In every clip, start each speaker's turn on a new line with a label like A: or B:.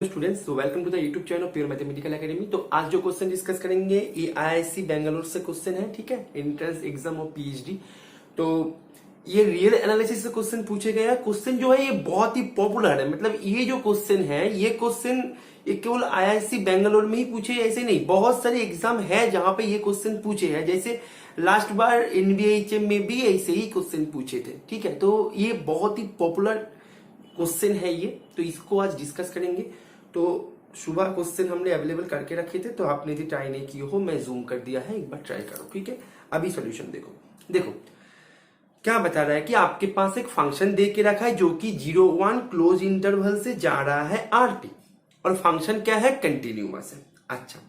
A: Students, तो welcome to the YouTube channel pure mathematical academy. तो आज जो क्वेश्चन डिस्कस करेंगे ये आईआईसी बेंगलोर से क्वेश्चन है, ठीक है, एंट्रेंस एग्जाम और पीएचडी। तो ये रियल एनालिसिस से क्वेश्चन पूछे गए हैं। क्वेश्चन जो है ये बहुत ही पॉपुलर है, मतलब ये जो क्वेश्चन है ये क्वेश्चन ये केवल आईआईसी बेंगलोर में ही पूछे, ऐसे नहीं, बहुत सारे एग्जाम है जहां पे ये क्वेश्चन पूछे हैं। जैसे लास्ट बार एनबीएचएम में भी ऐसे ही क्वेश्चन पूछे थे, ठीक है। तो ये बहुत ही पॉपुलर क्वेश्चन है ये, तो इसको आज डिस्कस करेंगे। तो सुबह क्वेश्चन हमने अवेलेबल करके रखे थे, तो आपने यदि ट्राई नहीं किए हो, मैं जूम कर दिया है, एक बार ट्राई करो, ठीक है। अभी सॉल्यूशन देखो क्या बता रहा है कि आपके पास एक फंक्शन दे के रखा है जो कि 0-1 क्लोज इंटरवल से जा रहा है आरटी, और फंक्शन क्या है, कंटिन्यूअस है। अच्छा,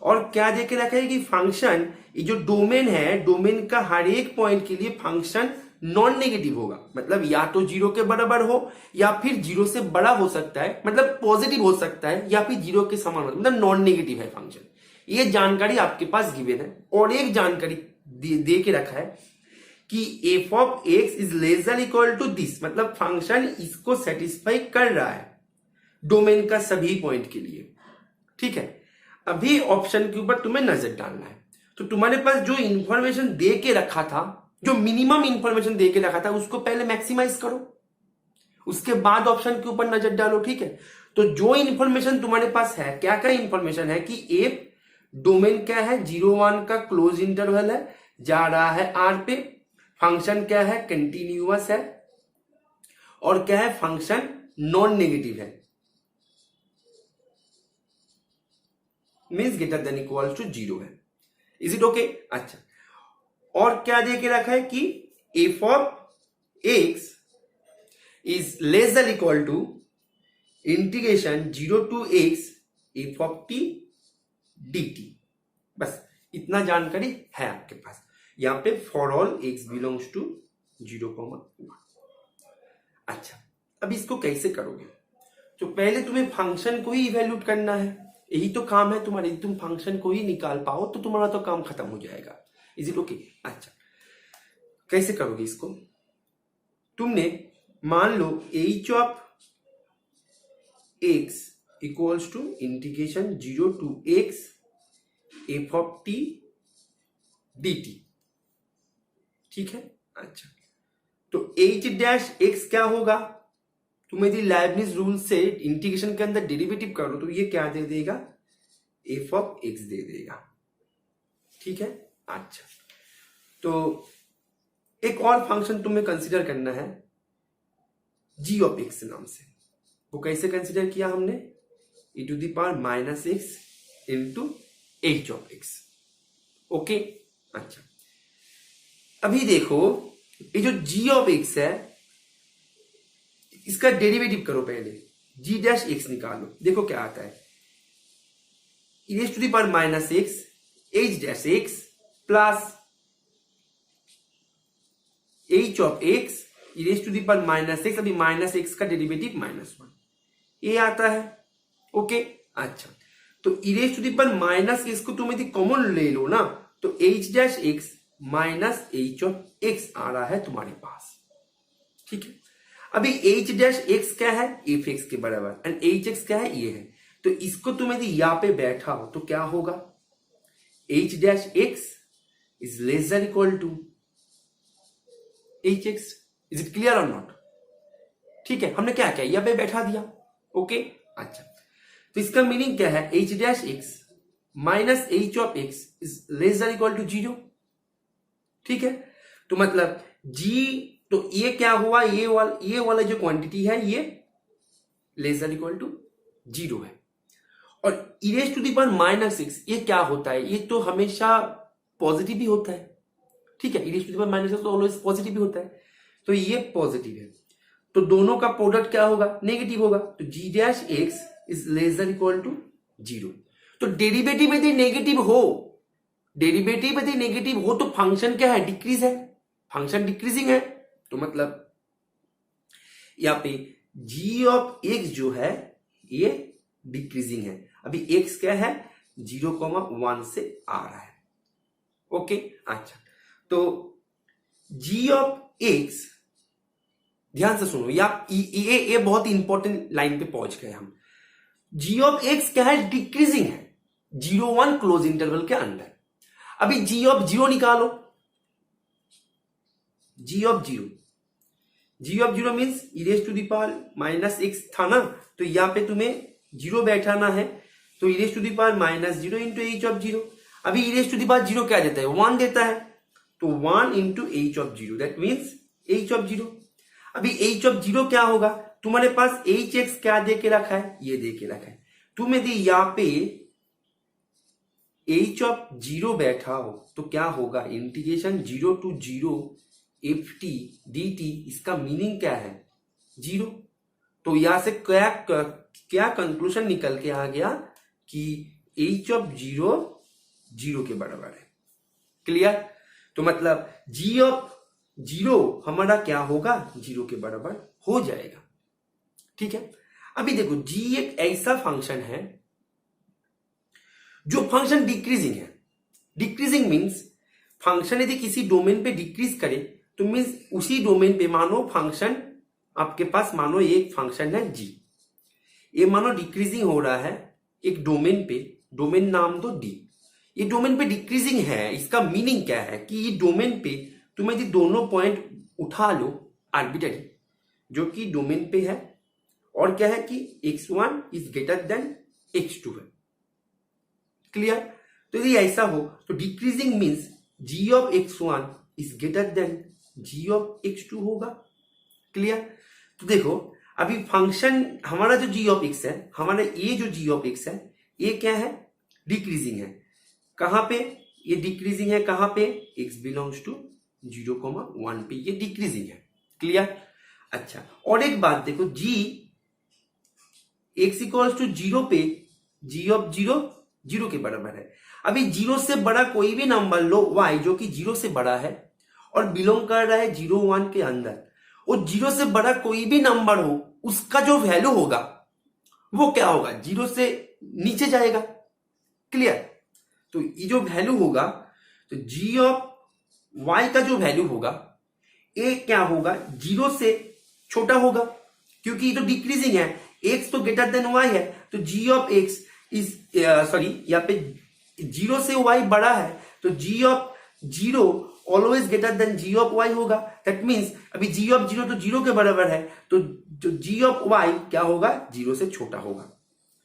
A: और क्या दे के रखा है कि फंक्शन ये जो डोमेन है, डोमेन का हर एक पॉइंट के लिए फंक्शन नॉन नेगेटिव होगा, मतलब या तो 0 के बराबर हो या फिर 0 से बड़ा हो सकता है, मतलब पॉजिटिव हो सकता है, या फिर 0 के समान हो, मतलब नॉन नेगेटिव है फंक्शन। ये जानकारी आपके पास गिवन है। और एक जानकारी दे के रखा है कि F of X is less than equal to this, मतलब फंक्शन इसको सेटिस्फाई कर रहा है डोमेन का सभी पॉइंट के लिए, ठीक है। अभी ऑप्शन के ऊपर तुम्हें नजर डालना है। तो तुम्हारे पास जो इंफॉर्मेशन दे के रखा था, जो मिनिमम इंफॉर्मेशन दे के रखा था, उसको पहले मैक्सिमाइज करो, उसके बाद ऑप्शन के ऊपर नजर डालो, ठीक है। तो जो इंफॉर्मेशन तुम्हारे पास है, क्या क्या इंफॉर्मेशन है कि एफ डोमेन क्या है, 0-1 का क्लोज इंटरवल है, जा रहा है आर पे, फंक्शन क्या है, कंटिन्यूअस है, और क्या है, फंक्शन नॉन नेगेटिव है, means greater than equal to 0 है। Is it okay? अच्छा, और क्या दे के रखा है कि F of X is less than equal to integration 0 to X F of T dt। बस इतना जानकारी है आपके पास। यहां पे for all X belongs to 0,1। अच्छा, अब इसको कैसे करोगे? तो पहले तुम्हें फंक्शन को ही इवेल्यूट करना है, यही तो काम है तुम्हारी। तुम फंक्शन को ही निकाल पाओ तो तुम्हारा तो काम खत्म हो जाएगा। Is it okay? अच्छा, कैसे करोगे इसको? तुमने मान लो H of x equals to integration 0 to X F of T dt, ठीक है। अच्छा, तो एच डैश एक्स क्या होगा? तुम यदि लाइबनिज रूल से इंटीग्रेशन के अंदर डेरिवेटिव करो तो ये क्या दे देगा, एफ ऑफ एक्स दे देगा, ठीक है। अच्छा, तो एक और फंक्शन तुम्हें कंसीडर करना है जी ऑफ एक्स नाम से। वो कैसे कंसीडर किया हमने, e to the power minus X into H of X, okay. अच्छा, अभी देखो ये जो जी ऑफ एक्स है, इसका डेरिवेटिव करो पहले, जी डैश एक्स निकालो, देखो क्या आता है, e to the power minus X H dash X plus H of X e to the power minus X, अभी माइनस एक्स का डेरिवेटिव -1, ये आता है, ओके। अच्छा, तो e to the power minus X को तुम यदि कॉमन ले लो ना, तो H dash X minus H of X आ रहा है तुम्हारे पास, ठीक है। अभी एच डैश एक्स क्या है, एफ एक्स के बराबर, एंड एच एक्स क्या है, ये है। तो इसको तुम यदि यहां पे बैठा हो तो क्या होगा, H dash X is less than equal to H X. Is it clear or not? ठीक है, हमने क्या किया, यहां पे बैठा दिया, ओके। अच्छा, तो इसका मीनिंग क्या है, H dash X minus H of X is less than equal to 0, ठीक है। तो मतलब जी, तो ये क्या हुआ, ये वाला जो क्वांटिटी है ये लेस देन इक्वल टू 0 है। और e raise to the power minus X, ये क्या होता है, ये तो हमेशा पॉजिटिव ही होता है, ठीक है। e raise to the power minus X तो ऑलवेज पॉजिटिव ही होता है, तो ये पॉजिटिव है, तो दोनों का प्रोडक्ट क्या होगा, नेगेटिव होगा। तो G dash X is less than equal to 0। तो डेरिवेटिव यदि नेगेटिव हो, डेरिवेटिव यदि नेगेटिव हो तो फंक्शन क्या है, डिक्रीज है, फंक्शन डिक्रीजिंग है। तो मतलब यहां पे जी ऑफ एक्स जो है ये डिक्रीजिंग है, अभी एक्स क्या है, 0,1 से आ रहा है, ओके। अच्छा, तो जी ऑफ एक्स ध्यान से सुनो, या ये बहुत इंपॉर्टेंट लाइन पे पहुंच गए हम। जी ऑफ एक्स क्या है, डिक्रीजिंग है 0 1 क्लोज इंटरवल के अंदर। अभी जी ऑफ जीरो निकालो, G of zero means E raise to the power minus X था ना, तो यहां पे तुम्हें जीरो बैठाना है, तो E raise to the power minus zero into H of zero. अभी E raise to the power zero क्या देता है, 1 देता है, तो 1 into H of zero, that means H of zero. अभी एच ऑफ जीरो क्या होगा, तुम्हारे पास एच एक्स क्या दे के रखा है, ये दे के रखा है, तुम्हें दी यहां पे एच ऑफ जीरो बैठा हो तो क्या होगा, integration 0 to 0 F T D T, इसका मीनिंग क्या है, जीरो। तो यहां से क्या कंक्लूजन निकल के आ गया कि एच ऑफ जीरो जीरो के बराबर है। क्लियर। तो मतलब जी ऑफ जीरो हमारा क्या होगा, जीरो के बराबर हो जाएगा। ठीक है। अभी देखो जी एक ऐसा फंक्शन है जो फंक्शन डिक्रीजिंग है। डिक्रीजिंग मीन्स फंक्शन यदि किसी डोमेन पे डिक्रीज करे तो मीन्स उसी डोमेन पे मानो फंक्शन आपके पास, मानो एक फंक्शन है जी, ये मानो डिक्रीजिंग हो रहा है एक डोमेन पे, डोमेन नाम दो डी। ये डोमेन पे डिक्रीजिंग है, इसका मीनिंग क्या है कि ये डोमेन पे तुम यदि दोनों पॉइंट उठा लो आर्बिट्ररी जो कि डोमेन पे है, और क्या है कि x1 is greater than x2 है। क्लियर। तो यदि ऐसा हो तो decreasing means g of x1 is greater than g of x2 होगा। क्लियर। तो देखो अभी फंक्शन हमारा जो g ऑफ x है, हमारा ये जो g ऑफ x है ये क्या है, डिक्रीजिंग है। कहां पे ये डिक्रीजिंग है, कहां पे, x बिलोंग्स टू 0,1 पे ये डिक्रीजिंग है। क्लियर। अच्छा, और एक बात देखो, g x इक्वल्स टू 0 पे g ऑफ जीरो जीरो के बराबर है। अभी जीरो से बड़ा कोई भी नंबर लो y जो कि जीरो से बड़ा है और बिलोंग कर रहा है 0 1 के अंदर, और जीरो से बड़ा कोई भी नंबर हो उसका जो वैल्यू होगा वो क्या होगा, जीरो से नीचे जाएगा। क्लियर। तो ये जो वैल्यू होगा, तो g ऑफ y का जो वैल्यू होगा ये क्या होगा, जीरो से छोटा होगा, क्योंकि ये तो डिक्रीजिंग है, x तो ग्रेटर देन y है, तो g of x is sorry यहाँ पे जीरो से y बड़ा है, तो g of zero always greater then g of y होगा। दैट मीन्स अभी g ऑफ जीरो तो जीरो के बराबर है, तो जो g ऑफ y क्या होगा, जीरो से छोटा होगा।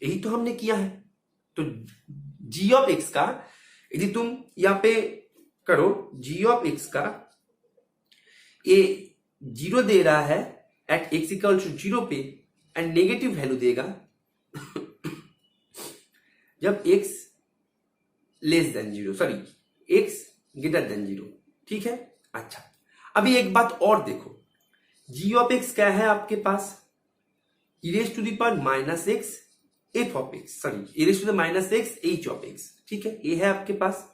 A: यही तो हमने किया है। तो g ऑफ x का यदि तुम यहां पे करो, g ऑफ x का ये जीरो दे रहा है at x equal to zero पे, एंड नेगेटिव वैल्यू देगा जब x less than zero, sorry x greater than zero. ठीक है। अच्छा, अभी एक बात और देखो, g ऑफ x क्या है आपके पास, e raise to the power minus X F of X, sorry e raise to the minus X H of X. ठीक है, ये है आपके पास,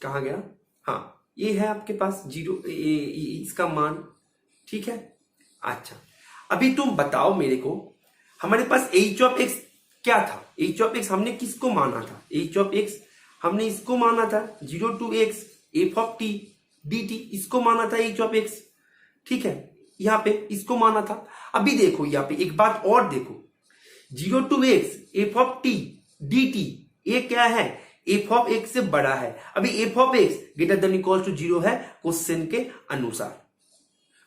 A: कहा गया, हाँ ये है आपके पास जीरो, इसका मान। ठीक है। अच्छा, अभी तुम बताओ मेरे को, हमारे पास एच ऑफ एक्स क्या था, एच ऑफ एक्स हमने किसको माना था, एच ऑफ एक्स हमने इसको माना था 0 to x F of T D T, इसको माना था एच ऑफ एक्स। ठीक है, यहां पे इसको माना था। अभी देखो यहाँ पे एक बात और देखो, 0 to x F of T D T, ये क्या है, एफ ऑफ एक्स से बड़ा है। अभी F of X greater than equal to zero है क्वेश्चन के अनुसार।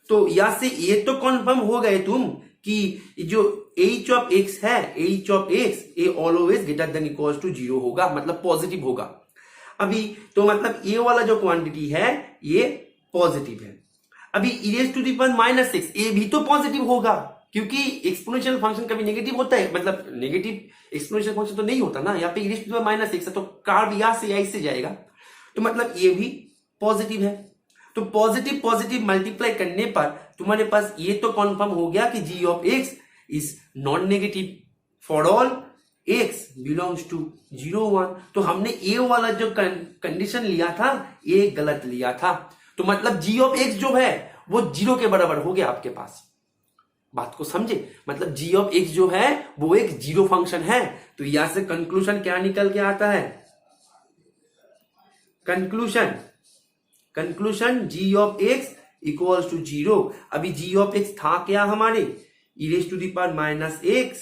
A: तो यहां से ये तो कन्फर्म हो गए तुम कि जो एच ऑफ एक्स है, एच ऑफ एक्स ये always greater than equal to zero होगा, मतलब पॉजिटिव होगा। अभी तो मतलब ये वाला जो क्वांटिटी है ये पॉजिटिव है। अभी E raise to the power minus X, ये भी तो पॉजिटिव होगा, क्योंकि एक्सपोनेंशियल फंक्शन कभी नेगेटिव होता है, मतलब नेगेटिव एक्सपोनेंशियल फंक्शन तो नहीं होता ना, यहाँ पे E raise to the power minus X है तो कार्ब यहां से से जाएगा, तो मतलब ये भी पॉजिटिव है। तो पॉजिटिव पॉजिटिव मल्टीप्लाई करने पर तुम्हारे पास ये तो कंफर्म हो गया कि g of x is non negative for all x belongs to 0 1। तो हमने ये वाला जो कंडीशन लिया था ये गलत लिया था, तो मतलब g ऑफ x जो है वो जीरो के बराबर हो गया आपके पास। बात को समझे, मतलब g ऑफ x जो है वो एक जीरो फंक्शन है। तो यहां से कंक्लूजन क्या निकल के आता है, conclusion g of x equals to zero. अभी g ऑफ x था क्या हमारे, e raise to the power minus X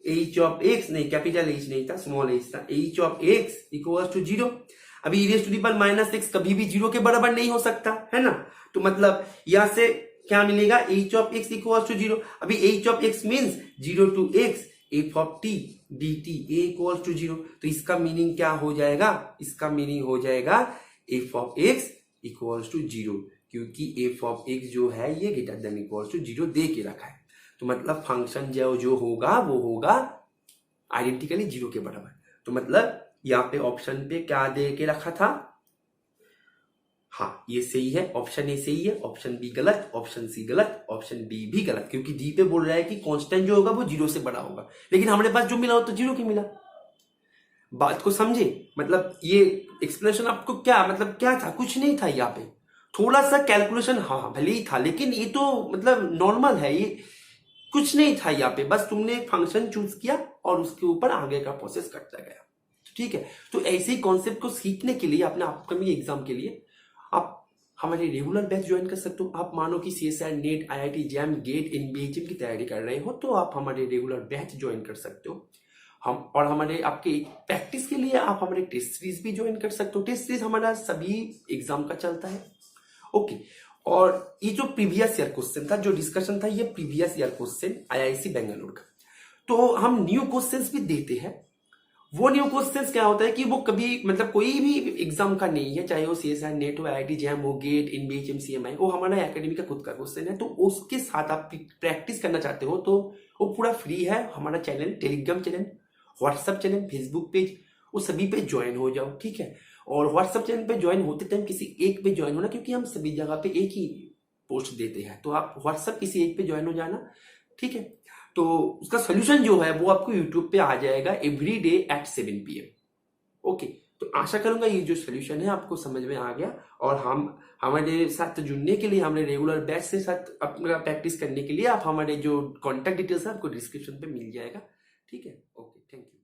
A: H of X, नहीं कैपिटल एच नहीं था, स्मॉल एच था, H of x equals to 0। अभी E raise to the power minus X कभी भी 0 के बराबर नहीं हो सकता है ना, तो मतलब यहां से क्या मिलेगा, H of x equals to 0। अभी H of X means 0 to X F of T D T a equals to 0, तो इसका मीनिंग क्या हो जाएगा, इसका मीनिंग हो जाएगा f of x equals to 0, क्योंकि एफ ऑफ एक्स जो है ये ग्रेटर देन इक्वल्स टू 0 दे के रखा है, तो मतलब फंक्शन जो होगा वो होगा आइडेंटिकली 0 के बराबर। तो मतलब यहाँ पे ऑप्शन पे क्या दे के रखा था, हाँ ये सही है, ऑप्शन ए सही है, ऑप्शन बी गलत, ऑप्शन सी गलत, ऑप्शन डी भी गलत, क्योंकि डी पे बोल रहा है कि कांस्टेंट जो होगा वो 0 से बड़ा होगा, लेकिन हमारे पास जो मिला वो तो 0 की मिला। बात को समझे, मतलब ये एक्सप्लेनेशन आपको क्या मतलब क्या था, कुछ नहीं था यहाँ पे, थोड़ा सा कैलकुलेशन हाँ भले ही था, लेकिन ये तो मतलब नॉर्मल है, ये कुछ नहीं था यहाँ पे, बस तुमने एक फंक्शन चूज किया और उसके ऊपर आगे का प्रोसेस करता गया, ठीक है। तो ऐसे ही कॉन्सेप्ट को सीखने के लिए अपने अपकमिंग एग्जाम के लिए आप हमारे रेगुलर बैच ज्वाइन कर सकते हो। आप मानो कि CSIR NET IIT JAM GATE NBHM की तैयारी कर रहे हो तो आप हमारे रेगुलर बैच ज्वाइन कर सकते हो। हम और हमारे आपके प्रैक्टिस के लिए आप हमारे टेस्ट सीरीज भी ज्वाइन कर सकते हो। टेस्ट सीरीज हमारा सभी एग्जाम का चलता है, ओके। और ये जो प्रीवियस ईयर क्वेश्चन था, जो डिस्कशन था, ये previous year question IIC Bengaluru का, तो हम न्यू क्वेश्चंस भी देते हैं। वो न्यू क्वेश्चंस क्या होता है कि वो कभी मतलब कोई भी एग्जाम का नहीं है, चाहे वो CSIR नेट हो, IIT जैम हो, गेट NBHM CMI, वो हमारा एकेडमी का खुद का क्वेश्चन है, तो उसके साथ आप प्रैक्टिस करना चाहते हो तो वो पूरा फ्री है। हमारा channel, Telegram channel, WhatsApp channel, Facebook page, वो सभी पे ज्वाइन हो जाओ, ठीक है। और व्हाट्सएप चैनल पे ज्वाइन होते टाइम किसी एक पे ज्वाइन होना, क्योंकि हम सभी जगह पे एक ही पोस्ट देते हैं, तो आप व्हाट्सएप किसी एक पे ज्वाइन हो जाना, ठीक है। तो उसका सोल्यूशन जो है वो आपको यूट्यूब पे आ जाएगा every day at 7 PM, okay. तो आशा करूंगा ये जो सोल्यूशन है आपको समझ में आ गया, और हम हमारे साथ जुड़ने के लिए, हमारे रेगुलर बैच से साथ अपना प्रैक्टिस करने के लिए आप हमारे जो कॉन्टैक्ट डिटेल्स है आपको डिस्क्रिप्शन पे मिल जाएगा, ठीक है। Okay, thank you.